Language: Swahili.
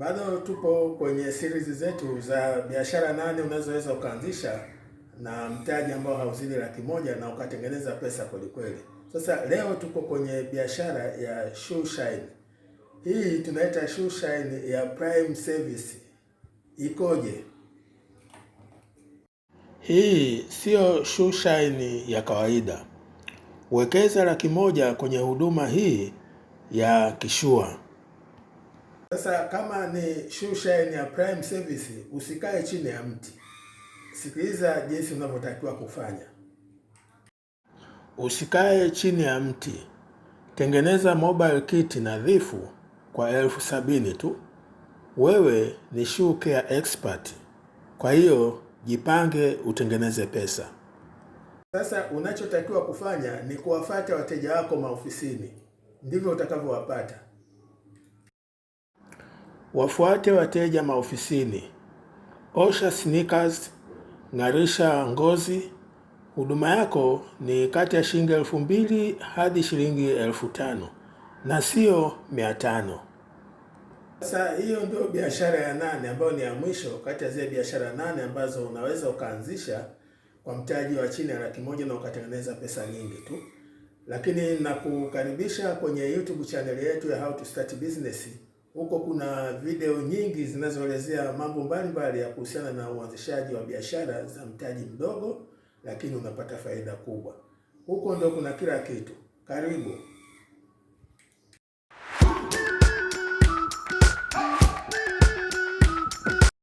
Bado tupo kwenye series zetu za biashara 8 unazoweza ukaanzisha na mtaji ambao hauzidi $100,000 na ukatengeneza pesa kweli kweli. Sasa leo tuko kwenye biashara ya shoe shine. Hii tunaita shoe shine ya Prime Service. Ikoje? Hii sio shoe shine ya kawaida. Wekeza $100,000 kwenye huduma hii ya kishua. Sasa kama ni shoe shine ya Prime Service, usikae chini ya mti. Sikiliza jinsi unavyotakiwa kufanya. Usikae chini ya mti. Tengeneza mobile kit nadhifu kwa $70,000 tu. Wewe ni shoe care expert. Kwa hiyo jipange utengeneze pesa. Sasa unachotakiwa kufanya ni kuwafuata wateja wako maofisini. Ndivyo utakavyowapata. Wafuate wateja maofisini. Osha sneakers, ng'arisha ngozi. Huduma yako ni kati ya shilingi 2,000 hadi shilingi 5,000 na sio 500. Sasa hiyo ndio biashara ya 8 ambayo ni ya mwisho kati ya zile biashara 8 ambazo unaweza ukaanzisha kwa mtaji wa chini ya $100,000 na ukatengeneza pesa nyingi tu. Lakini nakukaribisha kwenye YouTube channel yetu ya How to Start Business. Huko kuna video nyingi zinazoelezea mambo mbalimbali ya kuhusiana na uanzishaji wa biashara za mtaji mdogo lakini unapata faida kubwa. Huko ndo kuna kila kitu. Karibu.